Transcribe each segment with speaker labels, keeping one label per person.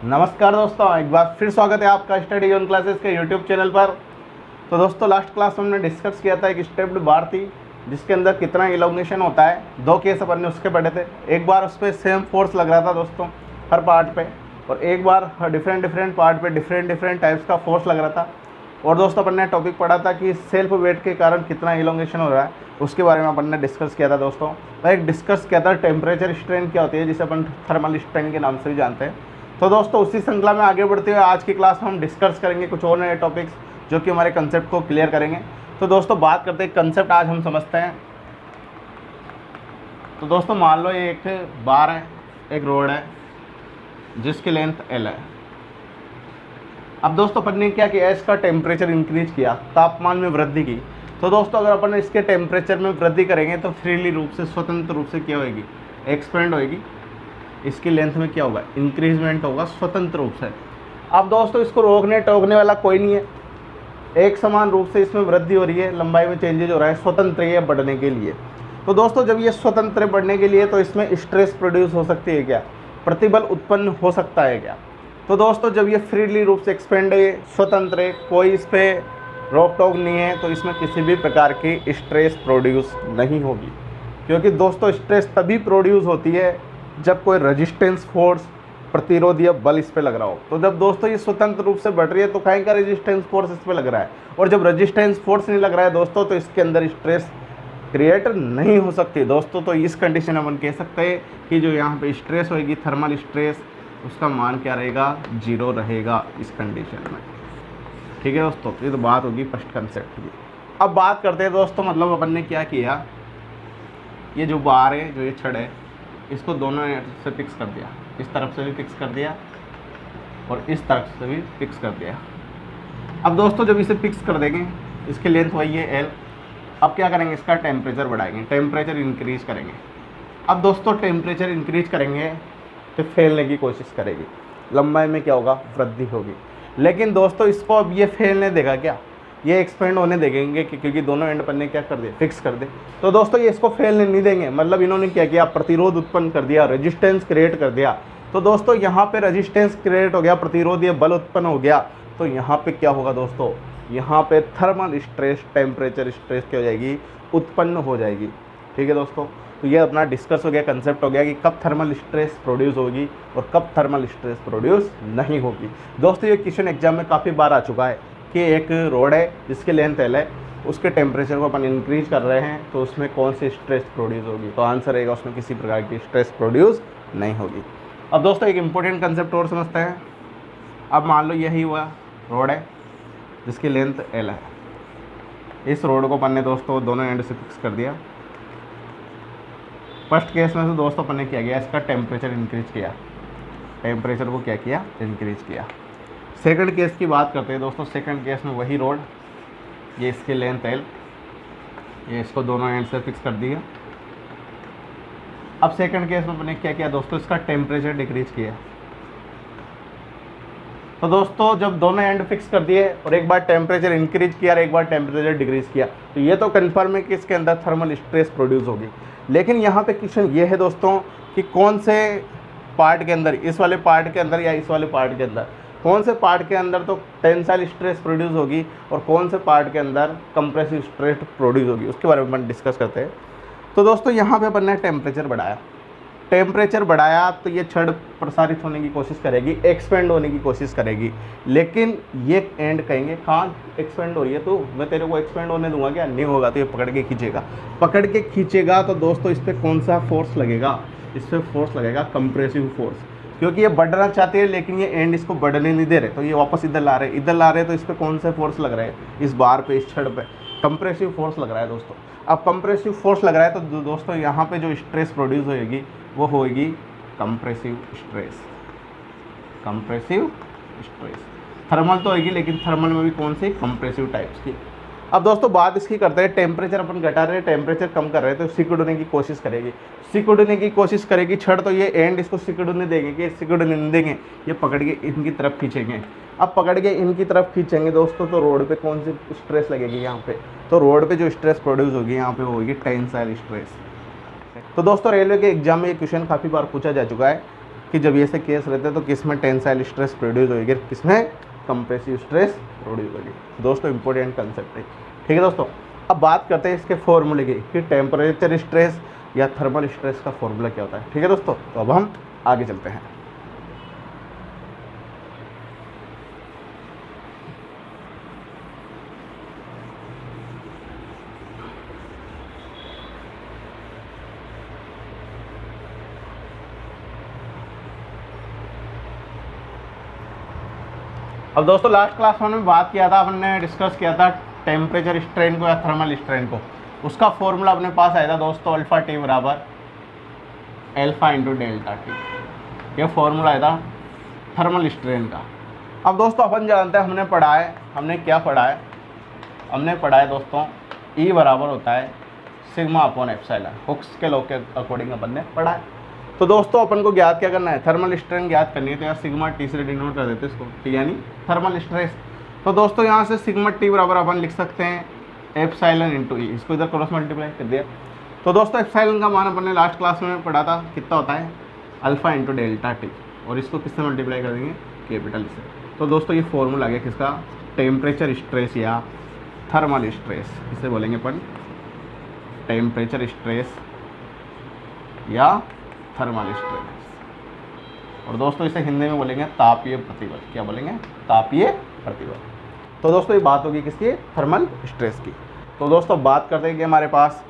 Speaker 1: नमस्कार दोस्तों, एक बार फिर स्वागत है आपका स्टडी जोन क्लासेस के यूट्यूब चैनल पर। तो दोस्तों लास्ट क्लास में हमने डिस्कस किया था एक स्टेप्ड बार थी जिसके अंदर कितना इलोंगेशन होता है। दो केस अपन ने उसके पढ़े थे। एक बार उस पर सेम फोर्स लग रहा था दोस्तों हर पार्ट पे, और एक बार डिफरेंट पार्ट पे डिफरेंट टाइप्स का फोर्स लग रहा था। और दोस्तों अपन ने टॉपिक पढ़ा था कि सेल्फ वेट के कारण कितना इलोंगेशन हो रहा है, उसके बारे में अपन ने डिस्कस किया था दोस्तों। और एक डिस्कस किया था टेम्परेचर स्ट्रेन क्या होती है, जिसे अपन थर्मल स्ट्रेन के नाम से भी जानते हैं। तो दोस्तों उसी श्रृंखला में आगे बढ़ते हुए आज की क्लास में हम डिस्कस करेंगे कुछ और नए टॉपिक्स जो कि हमारे कंसेप्ट को क्लियर करेंगे। तो दोस्तों बात करते हैं कंसेप्ट, आज हम समझते हैं। तो दोस्तों मान लो ये एक बार है, एक रोड है जिसकी लेंथ L है। अब दोस्तों अपन ने क्या किया, इसका टेम्परेचर इंक्रीज किया, तापमान में वृद्धि की। तो दोस्तों अगर अपन इसके टेम्परेचर में वृद्धि करेंगे तो फ्रीली रूप से, स्वतंत्र रूप से क्या होगी, एक्सपेंड होगी। इसकी लेंथ में क्या होगा, इंक्रीजमेंट होगा स्वतंत्र रूप से। अब दोस्तों इसको रोकने टोकने वाला कोई नहीं है, एक समान रूप से इसमें वृद्धि हो रही है, लंबाई में चेंजेज हो रहा है, स्वतंत्र है बढ़ने के लिए। तो दोस्तों जब ये स्वतंत्र बढ़ने के लिए तो इसमें स्ट्रेस प्रोड्यूस हो सकती है क्या, प्रतिबल उत्पन्न हो सकता है क्या। तो दोस्तों जब ये फ्रीली रूप से एक्सपेंड है, स्वतंत्र है, कोई इस पर रोक टोक नहीं है, तो इसमें किसी भी प्रकार की स्ट्रेस प्रोड्यूस नहीं होगी। क्योंकि दोस्तों स्ट्रेस तभी प्रोड्यूस होती है जब कोई रेजिस्टेंस फोर्स, प्रतिरोध या बल इस पे लग रहा हो। तो जब दोस्तों ये स्वतंत्र रूप से बढ़ रही है तो कहीं का रेजिस्टेंस फोर्स इस पे लग रहा है, और जब रेजिस्टेंस फोर्स नहीं लग रहा है दोस्तों तो इसके अंदर स्ट्रेस क्रिएट नहीं हो सकती दोस्तों। तो इस कंडीशन में हम कह सकते हैं कि जो यहाँ पे स्ट्रेस होगी, थर्मल स्ट्रेस, उसका मान क्या रहेगा, 0 रहेगा इस कंडीशन में। ठीक है दोस्तों, ये तो बात होगी फर्स्ट कंसेप्ट की। अब बात करते हैं दोस्तों, मतलब अपन ने क्या किया, ये जो बार है, जो ये छड़ है, इसको दोनों से फिक्स कर दिया, इस तरफ से भी फिक्स कर दिया और इस तरफ से भी फिक्स कर दिया। अब दोस्तों जब इसे फिक्स कर देंगे, इसकी लेंथ वही है L। अब क्या करेंगे, इसका टेम्परेचर बढ़ाएंगे, टेम्परेचर इंक्रीज करेंगे। अब दोस्तों टेम्परेचर इंक्रीज करेंगे तो फैलने की कोशिश करेगी, लंबाई में क्या होगा, वृद्धि होगी। लेकिन दोस्तों इसको अब ये फैलने देगा क्या, ये एक्सपेंड होने देंगे क्योंकि दोनों एंड पर ने क्या कर दिया, फिक्स कर दे। तो दोस्तों ये इसको फैलने नहीं देंगे, मतलब इन्होंने क्या किया, प्रतिरोध उत्पन्न कर दिया, रेजिस्टेंस क्रिएट कर दिया। तो दोस्तों यहाँ पे रेजिस्टेंस क्रिएट हो गया, प्रतिरोध या बल उत्पन्न हो गया। तो यहाँ पे क्या होगा दोस्तों, यहाँ पे थर्मल स्ट्रेस, टेम्परेचर स्ट्रेस क्या हो जाएगी, उत्पन्न हो जाएगी। ठीक है दोस्तों, तो ये अपना डिस्कस हो गया, कंसेप्ट हो गया कि कब थर्मल स्ट्रेस प्रोड्यूस होगी और कब थर्मल स्ट्रेस प्रोड्यूस नहीं होगी। दोस्तों ये क्वेश्चन एग्जाम में काफ़ी बार आ चुका है कि एक रोड है जिसकी लेंथ L है, उसके टेम्परेचर को अपन इंक्रीज कर रहे हैं तो उसमें कौन सी स्ट्रेस प्रोड्यूस होगी। तो आंसर रहेगा उसमें किसी प्रकार की स्ट्रेस प्रोड्यूस नहीं होगी। अब दोस्तों एक इंपॉर्टेंट कंसेप्ट और समझते हैं। अब मान लो यही हुआ रोड है जिसकी लेंथ L है, इस रोड को अपन ने दोस्तों दोनों एंड से फिक्स कर दिया। फर्स्ट केस में तो दोस्तों अपन ने क्या किया, इसका टेम्परेचर इंक्रीज किया, टेम्परेचर को क्या किया, इंक्रीज किया। सेकंड केस की बात करते हैं दोस्तों। सेकंड केस में वही रोड, ये इसकी लेंथ L, ये इसको दोनों एंड से फिक्स कर दिया। अब सेकंड केस में मैंने क्या किया दोस्तों, इसका टेम्परेचर डिक्रीज किया। तो दोस्तों जब दोनों एंड फिक्स कर दिए और एक बार टेम्परेचर इंक्रीज किया और एक बार टेम्परेचर डिक्रीज किया, तो ये तो कन्फर्म है कि इसके अंदर थर्मल स्ट्रेस प्रोड्यूस होगी। लेकिन यहाँ पे क्वेश्चन ये है दोस्तों कि कौन से पार्ट के अंदर, इस वाले पार्ट के अंदर या इस वाले पार्ट के अंदर, कौन से पार्ट के अंदर तो टेंसाइल स्ट्रेस प्रोड्यूस होगी और कौन से पार्ट के अंदर कंप्रेसिव स्ट्रेस प्रोड्यूस होगी, उसके बारे में अपन डिस्कस करते हैं। तो दोस्तों यहाँ पे अपन ने टेम्परेचर बढ़ाया, टेम्परेचर बढ़ाया तो ये छड़ प्रसारित होने की कोशिश करेगी, एक्सपेंड होने की कोशिश करेगी। लेकिन ये एंड कहेंगे कहाँ एक्सपेंड हो रही है, तो मैं तेरे को एक्सपेंड होने दूंगा क्या, नहीं होगा। तो ये पकड़ के खींचेगा, पकड़ के खींचेगा तो दोस्तों इस पर कौन सा फोर्स लगेगा, इस पर फोर्स लगेगा कंप्रेसिव फोर्स। क्योंकि ये बढ़ना चाहते हैं लेकिन ये एंड इसको बढ़ने नहीं दे रहे, तो ये वापस इधर ला रहे, इधर ला रहे, तो इस पर कौन सा फोर्स लग रहा है, इस बार पे, इस छड़ पे कंप्रेसिव फोर्स लग रहा है दोस्तों। अब कंप्रेसिव फोर्स लग रहा है तो दोस्तों यहाँ पे जो स्ट्रेस प्रोड्यूस होगी वो होगी compressive stress, compressive stress. Thermal तो होगी लेकिन थर्मल में भी कौन सी, कंप्रेसिव टाइप्स की। अब दोस्तों बात इसकी करते हैं, टेम्परेचर अपन घटा रहे हैं, टेम्परेचर कम कर रहे हैं, तो सिकुड़ने की कोशिश करेगी, सिकुड़ने की कोशिश करेगी छड़। तो ये एंड इसको सिकुड़ने देंगे कि सिकुड़ने नहीं देंगे, ये पकड़ के इनकी तरफ खींचेंगे। अब पकड़ के इनकी तरफ खींचेंगे दोस्तों तो रोड पे कौन सी स्ट्रेस लगेगी, यहाँ पे, तो रोड पे जो स्ट्रेस प्रोड्यूस होगी यहाँ पे होगी टेंसाइल स्ट्रेस। तो दोस्तों रेलवे के एग्जाम में ये क्वेश्चन काफ़ी बार पूछा जा चुका है कि जब ये से केस रहते हैं तो किस में टेंसाइल स्ट्रेस प्रोड्यूस होगी, किस में कंप्रेसिव स्ट्रेस प्रोड्यूस होगी। दोस्तों इंपॉर्टेंट कंसेप्ट है, ठीक है दोस्तों। अब बात करते हैं इसके फॉर्मूले की कि टेम्परेचर स्ट्रेस या थर्मल स्ट्रेस का फॉर्मूला क्या होता है, ठीक है दोस्तों। तो अब हम आगे चलते हैं। अब दोस्तों लास्ट क्लास में बात किया था, हमने डिस्कस किया था टेम्परेचर स्ट्रेन को या थर्मल स्ट्रेन को। उसका फॉर्मूला अपने पास आया था दोस्तों, अल्फा टी बराबर अल्फा इंटू डेल्टा टी। ये फॉर्मूला आया था थर्मल स्ट्रेन का। अब दोस्तों अपन जानते हैं, हमने पढ़ा है, हमने क्या पढ़ा है, हमने पढ़ा है दोस्तों ई बराबर होता है सिग्मा अपॉन एप्सिलॉन। हुक्स के लॉ के अकॉर्डिंग अपन ने पढ़ा है। तो दोस्तों अपन को ज्ञात क्या करना है, थर्मल स्ट्रेन ज्ञात करनी है। तो यहाँ सिग्मा टी से डिनोट कर देते हैं इसको, टी यानी थर्मल स्ट्रेस। तो दोस्तों यहाँ से सिग्मा टी बराबर अपन लिख सकते हैं एप्सिलॉन इंटू ई, इसको इधर क्रॉस मल्टीप्लाई कर दिया। तो दोस्तों एप्सिलॉन का मान अपन ने लास्ट क्लास में पढ़ा था, कितना होता है अल्फा इंटू डेल्टा टी, और इसको किससे मल्टीप्लाई कर देंगे, कैपिटल से। तो दोस्तों ये फॉर्मूला आ गया किसका, टेम्परेचर स्ट्रेस या थर्मल स्ट्रेस, इसे बोलेंगे अपन टेम्परेचर स्ट्रेस या थर्मल स्ट्रेस। और दोस्तों इसे हिंदी में बोलेंगे तापीय प्रतिबल। क्या बोलेंगे, तापीय प्रतिबल। तो दोस्तों ये बात होगी किसकी, थर्मल स्ट्रेस की। तो दोस्तों बात करते हैं कि हमारे पास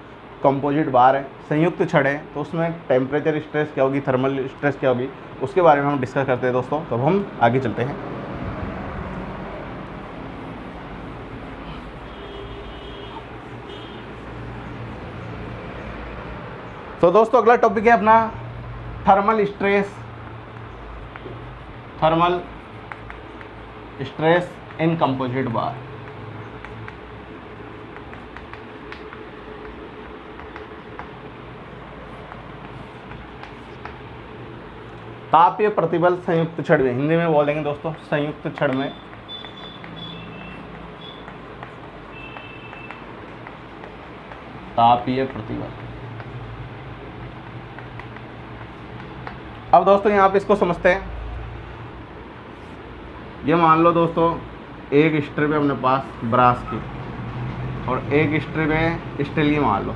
Speaker 1: कंपोजिट बार है, संयुक्त छड़ है, तो उसमें टेम्परेचर स्ट्रेस क्या होगी, थर्मल स्ट्रेस क्या होगी, उसके बारे में हम डिस्कस करते हैं दोस्तों। तो हम आगे चलते हैं। तो दोस्तों अगला टॉपिक है अपना thermal stress, thermal stress in composite bar. तापीय प्रतिबल संयुक्त छड़ में, हिंदी में बोलेंगे दोस्तों संयुक्त छड़ में तापीय प्रतिबल। अब दोस्तों यहाँ पे इसको समझते हैं। ये मान लो दोस्तों एक स्ट्रिप है अपने पास ब्रास की और एक स्ट्रिप है स्टील की, मान लो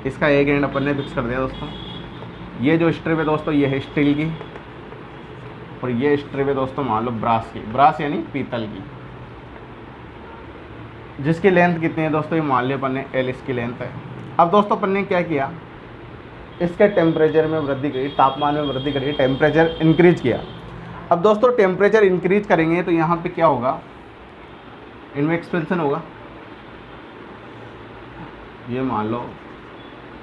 Speaker 1: इसका एक एंड अपन ने फिक्स कर दिया दोस्तों। ये जो स्ट्रिप है दोस्तों ये है स्टील की और ये स्ट्रिप है दोस्तों मान लो ब्रास की, ब्रास यानी पीतल की, जिसकी लेंथ कितनी है दोस्तों, ये मान लिया अपन ने एल इसकी लेंथ है। अब दोस्तों अपन ने क्या किया, इसके टेम्परेचर में वृद्धि करी, तापमान में वृद्धि करी, टेम्परेचर इंक्रीज किया। अब दोस्तों टेम्परेचर इंक्रीज करेंगे तो यहाँ पे क्या होगा, इनमें एक्सपेंशन होगा। ये मान लो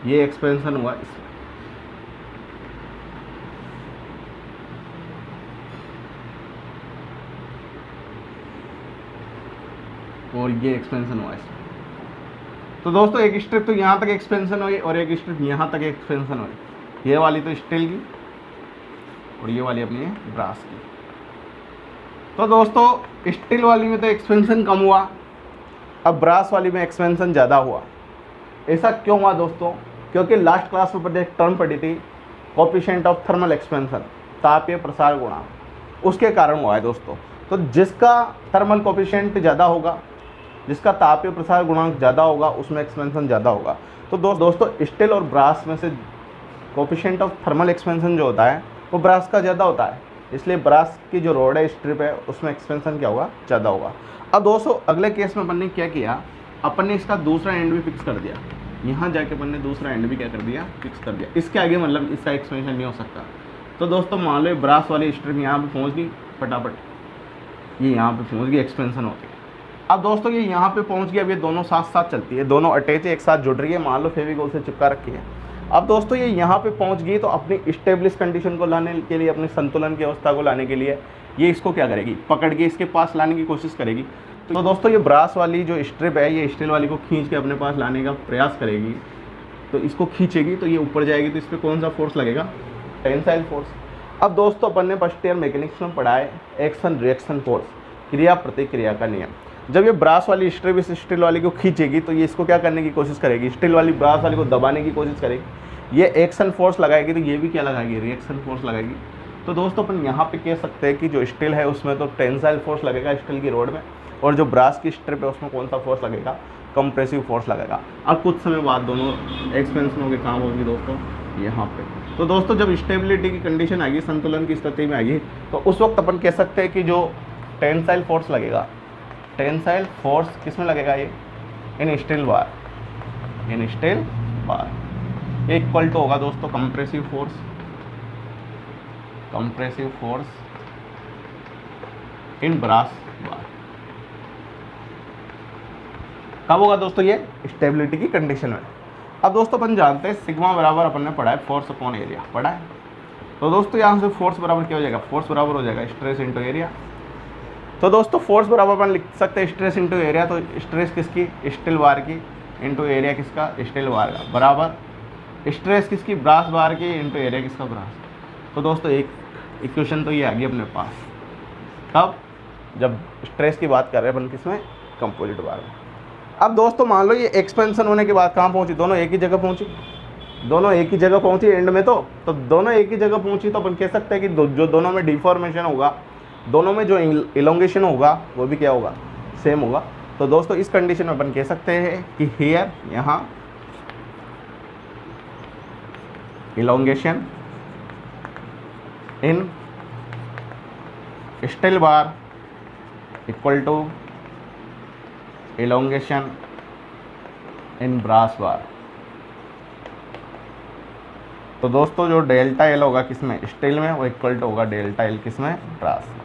Speaker 1: ये एक्सपेंशन हुआ इसमें, और ये एक्सपेंशन हुआ इसमें। तो दोस्तों एक स्ट्रिप तो यहाँ तक एक्सपेंशन हुई और एक स्ट्रिप यहाँ तक एक्सपेंशन हुई। ये वाली तो स्टील की और ये वाली अपनी है ब्रास की। तो दोस्तों स्टील वाली में तो एक्सपेंशन कम हुआ, अब ब्रास वाली में एक्सपेंशन ज़्यादा हुआ। ऐसा क्यों हुआ दोस्तों, क्योंकि लास्ट क्लास में एक टर्म पढ़ी थी कोएफिशिएंट ऑफ थर्मल एक्सपेंशन, तापीय प्रसार गुणांक, उसके कारण हुआ है दोस्तों। तो जिसका थर्मल कोएफिशिएंट ज़्यादा होगा, जिसका तापीय प्रसार गुणांक ज़्यादा होगा, उसमें एक्सपेंशन ज़्यादा होगा। तो दोस्तों स्टील और ब्रास में से कोएफिशिएंट ऑफ थर्मल एक्सपेंशन जो होता है वो ब्रास का ज़्यादा होता है, इसलिए ब्रास की जो रोड है स्ट्रिप है उसमें एक्सपेंशन क्या होगा, ज़्यादा होगा। अब दोस्तों अगले केस में अपन ने क्या किया, अपन ने इसका दूसरा एंड भी फिक्स कर दिया। यहाँ जाके अपन ने दूसरा एंड भी क्या कर दिया, फिक्स कर दिया। इसके आगे मतलब इसका एक्सपेंशन नहीं हो सकता। तो दोस्तों मान लो ब्रास वाली स्ट्रिप यहाँ पे पहुँच गई फटाफट, ये यहाँ पे पहुँच गई, एक्सपेंशन होती है। अब दोस्तों ये यहाँ पे पहुँच गया, अब ये दोनों साथ साथ चलती है, दोनों अटैच एक साथ जुड़ रही है, मान लो फेविकोल से चिपका रखी है। अब दोस्तों ये यहाँ पे पहुँच गई तो अपनी स्टेब्लिश कंडीशन को लाने के लिए, अपनी संतुलन की अवस्था को लाने के लिए ये इसको क्या करेगी, पकड़ के इसके पास लाने की कोशिश करेगी। तो दोस्तों ये ब्रास वाली जो स्ट्रिप है ये स्टील वाली को खींच के अपने पास लाने का प्रयास करेगी। तो इसको खींचेगी तो ये ऊपर जाएगी, तो इस पर कौन सा फोर्स लगेगा, टेंसाइल फोर्स। अब दोस्तों अपन ने फर्स्ट ईयर मैकेनिक्स में पढ़ा है एक्शन रिएक्शन फोर्स, क्रिया प्रतिक्रिया का नियम। जब ये ब्रास वाली स्ट्रिप इस स्टील वाली को खींचेगी तो ये इसको क्या करने की कोशिश करेगी, स्टील वाली ब्रास वाली को दबाने की कोशिश करेगी। ये एक्शन फोर्स लगाएगी तो ये भी क्या लगाएगी, रिएक्शन फोर्स लगाएगी। तो दोस्तों अपन यहाँ पे कह सकते हैं कि जो स्टील है उसमें तो टेंसाइल फोर्स लगेगा स्टील की रोड में, और जो ब्रास की स्ट्रिप है उसमें कौन सा फोर्स लगेगा, कंप्रेसिव फोर्स लगेगा। अब कुछ समय बाद दोनों एक्सपेंशन होगी, काम होगी दोस्तों यहाँ पे। तो दोस्तों जब स्टेबिलिटी की कंडीशन आएगी, संतुलन की स्थिति में आएगी, तो उस वक्त अपन कह सकते हैं कि जो टेंसाइल फोर्स लगेगा, टेंसाइल फोर्स किस में लगेगा, ये in steel bar, in steel bar equal to होगा दोस्तों compressive force, compressive force in brass bar. कब होगा दोस्तों, ये स्टेबिलिटी की कंडीशन में। अब दोस्तों अपन जानते हैं सिग्मा बराबर अपन ने पढ़ा है फोर्स अपॉन एरिया पढ़ा है। तो दोस्तों यहाँ से फोर्स बराबर क्या हो जाएगा, फोर्स बराबर हो जाएगा स्ट्रेस इंटू एरिया। तो दोस्तों फोर्स बराबर अपन लिख सकते हैं स्ट्रेस इंटू एरिया, तो स्ट्रेस किसकी, स्टील बार की, इंटू एरिया किसका, स्टील बार का, बराबर स्ट्रेस किसकी, ब्रास बार की, इंटू एरिया किसका, ब्रास। तो दोस्तों एक इक्वेशन तो ये आ गई अपने पास। कब, जब स्ट्रेस की बात कर रहे हैं अपन किसमें, कंपोजिट बार में। अब दोस्तों मान लो ये एक्सपेंशन होने के बाद कहाँ पहुंची, दोनों एक ही जगह पहुंची, दोनों एक ही जगह पहुंची एंड में। तो दोनों एक ही जगह पहुंची, तो अपन कह सकते हैं कि जो दोनों में डिफॉर्मेशन होगा, दोनों में जो इलोंगेशन होगा वो भी क्या होगा, सेम होगा। तो दोस्तों इस कंडीशन में अपन कह सकते हैं कि हियर यहाँ elongation in steel bar equal to elongation in brass bar. तो दोस्तों जो डेल्टा एल होगा किसमें, स्टील में, वो इक्वल टू होगा डेल्टा एल किसमें, ब्रास में।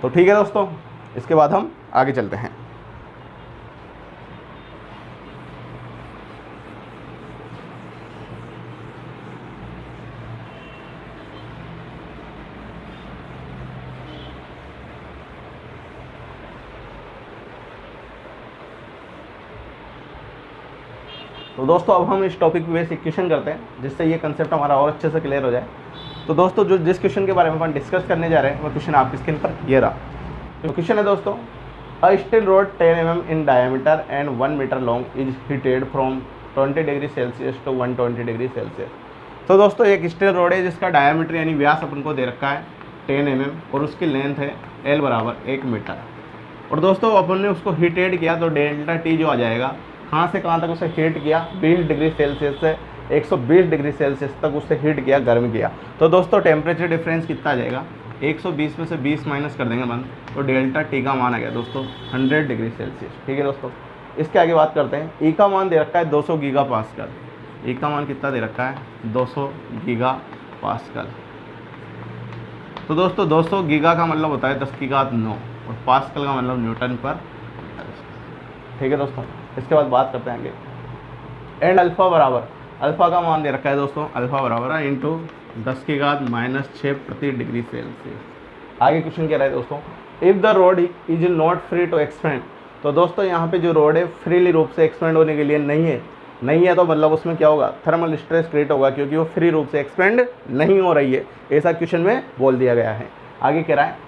Speaker 1: तो ठीक है दोस्तों, इसके बाद हम आगे चलते हैं। तो दोस्तों अब हम इस टॉपिक पे बेस इक्वेशन करते हैं, जिससे ये कंसेप्ट हमारा और अच्छे से क्लियर हो जाए। तो दोस्तों जिस क्वेश्चन के बारे में अपन डिस्कस करने जा रहे हैं वो क्वेश्चन आपकी स्क्रीन पर ये रहा। तो क्वेश्चन है दोस्तों, a steel rod 10 mm in diameter and 1 metre long is heated from 20 degree Celsius to 120 degree Celsius. तो दोस्तों एक स्टील रोड है जिसका डायमीटर यानी व्यास अपन को दे रखा है 10 mm और उसकी लेंथ है L बराबर 1 मीटर। और दोस्तों अपन ने उसको हीटेड किया, तो डेल्टा टी जो आ जाएगा, कहाँ से कहाँ तक उसे हीट किया, 20 डिग्री सेल्सियस से 120 डिग्री सेल्सियस तक उसे हीट किया, गर्म किया। तो दोस्तों टेम्परेचर डिफरेंस कितना आ जाएगा, 120 में से 20 माइनस कर देंगे बंद, तो डेल्टा टी का मान आ गया दोस्तों 100 डिग्री सेल्सियस। ठीक है दोस्तों, इसके आगे बात करते हैं। ई का मान दे रखा है 200 गीगा पास्कल। ई का मान कितना दे रखा है, 200 गीगा पास्कल। तो दोस्तों 200 गीगा का मतलब होता है 10 की घात 9 और पास्कल का मतलब न्यूटन पर। ठीक है दोस्तों, इसके बाद बात करते हैं आगे। एंड अल्फा बराबर, अल्फा का मान दे रखा है दोस्तों, अल्फा बराबर है इंटू 10 की घात -6 प्रति डिग्री सेल्सियस। आगे क्वेश्चन कह रहा है दोस्तों, if the road is not free to expand. तो दोस्तों यहाँ पे जो रोड है फ्रीली रूप से एक्सपेंड होने के लिए नहीं है, तो मतलब उसमें क्या होगा, थर्मल स्ट्रेस क्रिएट होगा, क्योंकि वो फ्री रूप से एक्सपेंड नहीं हो रही है, ऐसा क्वेश्चन में बोल दिया गया है। आगे कह रहा है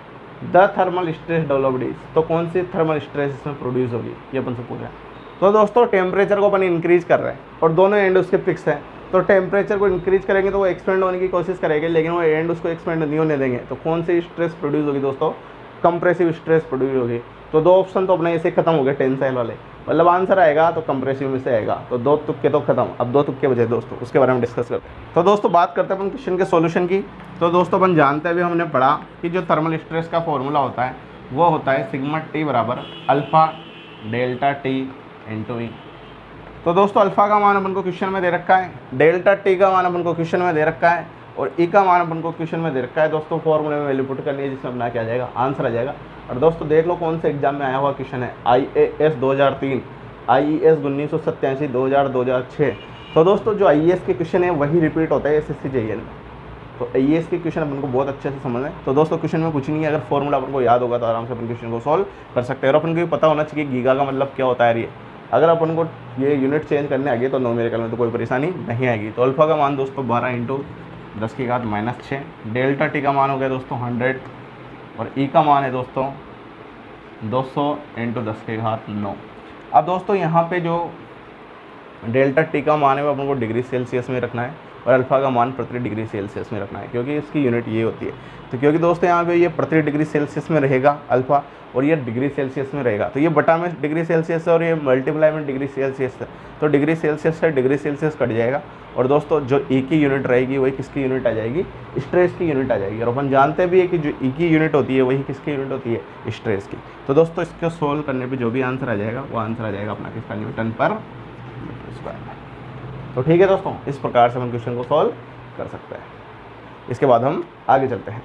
Speaker 1: the thermal stress developed is. तो कौन सी थर्मल स्ट्रेस इसमें प्रोड्यूस होगी, ये अपन से पूछा है। तो दोस्तों टेम्परेचर को अपन इंक्रीज कर रहे हैं और दोनों एंड उसके फिक्स हैं, तो टेम्परेचर को इंक्रीज करेंगे तो वो एक्सपेंड होने की कोशिश करेंगे, लेकिन वो एंड उसको एक्सपेंड नहीं होने देंगे। तो कौन सी स्ट्रेस प्रोड्यूस होगी दोस्तों, कंप्रेसिव स्ट्रेस प्रोड्यूस होगी। तो दो ऑप्शन तो अपने ऐसे खत्म हो गए टेंसाइल वाले, मतलब आंसर आएगा तो कंप्रेसिव में से आएगा। तो दो तुक्के तो खत्म, अब दो तुक्के बचे दोस्तों, उसके बारे में डिस्कस करते हैं। तो दोस्तों बात करते हैं अपन क्वेश्चन के सॉल्यूशन की। तो दोस्तों अपन जानते हैं, अभी हमने पढ़ा कि जो थर्मल स्ट्रेस का फॉर्मूला होता है वो होता है सिग्मा टी बराबर अल्फा डेल्टा टी इंटू ई। तो दोस्तों अल्फा का मान अपन को क्वेश्चन में दे रखा है, डेल्टा टी का मान अपन को क्वेश्चन में दे रखा है, और ई का मान अपन को क्वेश्चन में दे रखा है। दोस्तों फॉर्मूले में वैल्यू पुट करनी है, जिसमें अपना क्या आ जाएगा, आंसर आ जाएगा। और दोस्तों देख लो कौन से एग्जाम में आया हुआ क्वेश्चन है, IAS 2003, IES 1987, 2000, 2006। तो दोस्तों जो IAS के क्वेश्चन है वही रिपीट होता है SSC JEE में। तो IAS के क्वेश्चन अपन को बहुत अच्छे से समझ है। तो दोस्तों क्वेश्चन में कुछ नहीं है, अगर फॉर्मूला अपन को याद होगा तो आराम से अपन क्वेश्चन को सॉल्व कर सकते हैं। और अपन को ये पता होना चाहिए गीगा का मतलब क्या होता है। ये अगर अपन को ये यूनिट चेंज करने आ गई तो न्यूमेरिकल में तो कोई परेशानी नहीं आएगी। तो अल्फा का मान दोस्तों 12 इंटू 10 की घात -6, डेल्टा टी का मान हो गया दोस्तों 100, और ई का मान है दोस्तों 200 इंटू 10 की घात 9। अब दोस्तों यहाँ पे जो डेल्टा टी का मान है वो अपन को डिग्री सेल्सियस में रखना है, और अल्फ़ा का मान प्रति डिग्री सेल्सियस में रखना है, क्योंकि इसकी यूनिट ये होती है। तो क्योंकि दोस्तों यहाँ पे ये प्रति डिग्री सेल्सियस में रहेगा अल्फ़ा, और ये डिग्री सेल्सियस में रहेगा, तो ये बटा में डिग्री सेल्सियस है और ये मल्टीप्लाई में डिग्री सेल्सियस है, तो डिग्री सेल्सियस से डिग्री सेल्सियस कट जाएगा। और दोस्तों जो ई की यूनिट रहेगी वही किसकी यूनिट आ जाएगी, स्ट्रेस की यूनिट आ जाएगी। और अपन जानते भी है कि जो ई की यूनिट होती है वही किसकी यूनिट होती है, स्ट्रेस की। तो दोस्तों इसको सोल्व करने पे जो भी आंसर आ जाएगा वो आंसर आ जाएगा अपना किसका, न्यूटन पर मीटर स्क्वायर। तो ठीक है दोस्तों, इस प्रकार से हम क्वेश्चन को सॉल्व कर सकते हैं। इसके बाद हम आगे चलते हैं।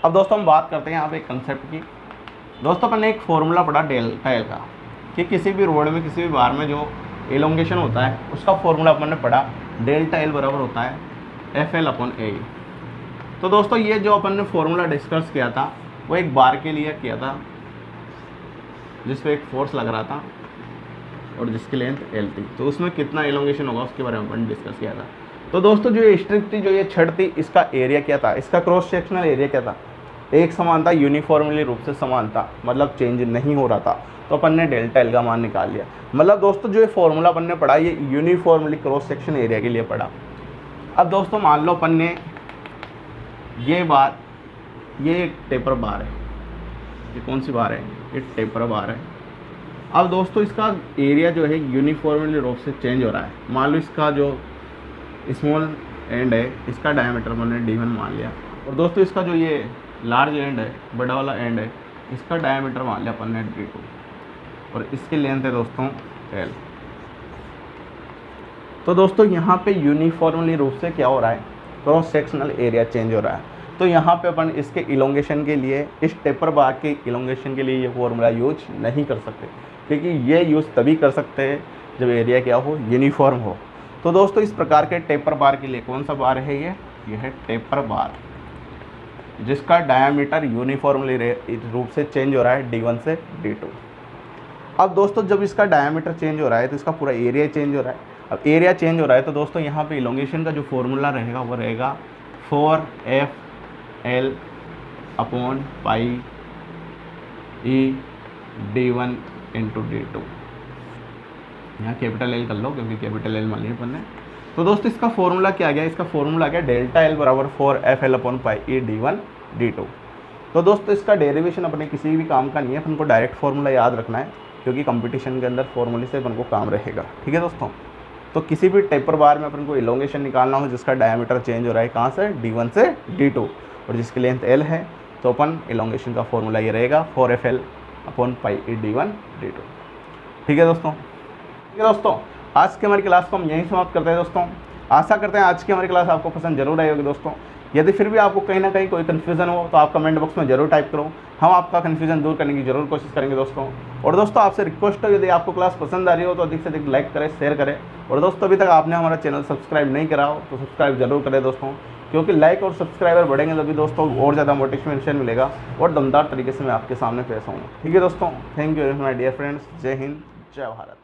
Speaker 1: अब दोस्तों हम बात करते हैं यहाँ पे एक कंसेप्ट की। दोस्तों अपन ने एक फॉर्मूला पढ़ा डेल्टा एल का, कि किसी भी रोड में किसी भी बार में जो एलोंगेशन होता है उसका फॉर्मूला अपन ने पढ़ा, डेल्टा एल बराबर होता है एफ एल अपॉन ए। तो दोस्तों ये जो अपन ने फॉर्मूला डिस्कस किया था वो एक बार के लिए किया था जिस पे एक फोर्स लग रहा था और जिसकी लेंथ एल थी, तो उसमें कितना एलोंगेशन होगा उसके बारे में अपन ने डिस्कस किया था। तो दोस्तों जो ये स्ट्रिप थी, जो ये छड़ थी, इसका एरिया क्या था, इसका क्रॉस सेक्शनल एरिया क्या था, एक समान था, यूनिफॉर्मली रूप से समान था, मतलब चेंज नहीं हो रहा था। तो अपन ने डेल्टा एल का मान निकाल लिया। मतलब दोस्तों जो ये फॉर्मूला अपन ने पढ़ा ये यूनिफॉर्मली क्रॉस सेक्शन एरिया के लिए पढ़ा। अब दोस्तों मान लो अपन ने ये बार, ये एक टेपर बार है, ये कौन सी बार है, ये टेपर बार है। अब दोस्तों इसका एरिया जो है यूनिफॉर्मली रूप से चेंज हो रहा है। मान लो इसका जो स्मॉल एंड है इसका डायमीटर मैंने d1 मान लिया, और दोस्तों इसका जो ये लार्ज एंड है, बड़ा वाला एंड है, इसका डायमीटर मान लिया अपन ने d2, और इसकी लेंथ है दोस्तों l। तो दोस्तों यहाँ पे यूनिफॉर्मली रूप से क्या हो रहा है, क्रॉस सेक्शनल एरिया चेंज हो रहा है। तो यहाँ पे अपन इसके इलोंगेशन के लिए, इस टेपर बार के इलोंगेशन के लिए ये फॉर्मूला यूज नहीं कर सकते, क्योंकि ये यूज़ तभी कर सकते हैं जब एरिया क्या हो, यूनिफॉर्म हो। तो दोस्तों इस प्रकार के टेपर बार के लिए कौन सा बार है, ये है टेपर बार, जिसका डायामीटर यूनिफॉर्मली रूप से चेंज हो रहा है d1 से d2। अब दोस्तों जब इसका डायामीटर चेंज हो रहा है तो इसका पूरा एरिया चेंज हो रहा है। अब एरिया चेंज हो रहा है तो दोस्तों यहाँ पे इलोंगेशन का जो फॉर्मूला रहेगा वो रहेगा 4f l upon pi e d1 into d2। यहाँ कैपिटल एल कर लो क्योंकि कैपिटल एल मान लिया अपन ने। तो दोस्तों इसका फॉर्मूला क्या आ गया, इसका फॉर्मूला क्या, डेल्टा एल बराबर 4f l upon pi e d1 d2। तो दोस्तों इसका डेरिवेशन अपने किसी भी काम का नहीं है, अपन को डायरेक्ट फॉर्मूला याद रखना है, क्योंकि कंपटीशन के अंदर फॉर्मूले से अपन को काम रहेगा। ठीक है दोस्तों, तो किसी भी टेपर बार में अपन को इलोंगेशन निकालना हो जिसका डायमीटर चेंज हो रहा है कहाँ से, d1 से d2, और जिसकी लेंथ l है, तो अपन इलोंगेशन का फॉर्मूला ये रहेगा 4f l upon pi e d1 d2। ठीक है दोस्तों, ठीक है दोस्तों, आज की हमारी क्लास को हम यहीं समाप्त करते हैं दोस्तों। आशा करते हैं आज की हमारी क्लास आपको पसंद जरूर आई होगी दोस्तों। यदि फिर भी आपको कहीं ना कहीं कोई कन्फ्यूज़न हो तो आप कमेंट बॉक्स में जरूर टाइप करो, हम आपका कन्फ्यूज़न दूर करने की जरूर कोशिश करेंगे दोस्तों। और दोस्तों आपसे रिक्वेस्ट हो, यदि आपको क्लास पसंद आ रही हो तो अधिक से अधिक लाइक करें, शेयर करें, और दोस्तों अभी तक आपने हमारा चैनल सब्सक्राइब नहीं करा हो तो सब्सक्राइब जरूर करें दोस्तों, क्योंकि लाइक और सब्सक्राइबर बढ़ेंगे तभी दोस्तों और ज़्यादा मोटिवेशन मिलेगा और दमदार तरीके से मैं आपके सामने पेश आऊँगा। ठीक है दोस्तों, thank you my dear friends, जय हिंद, जय भारत।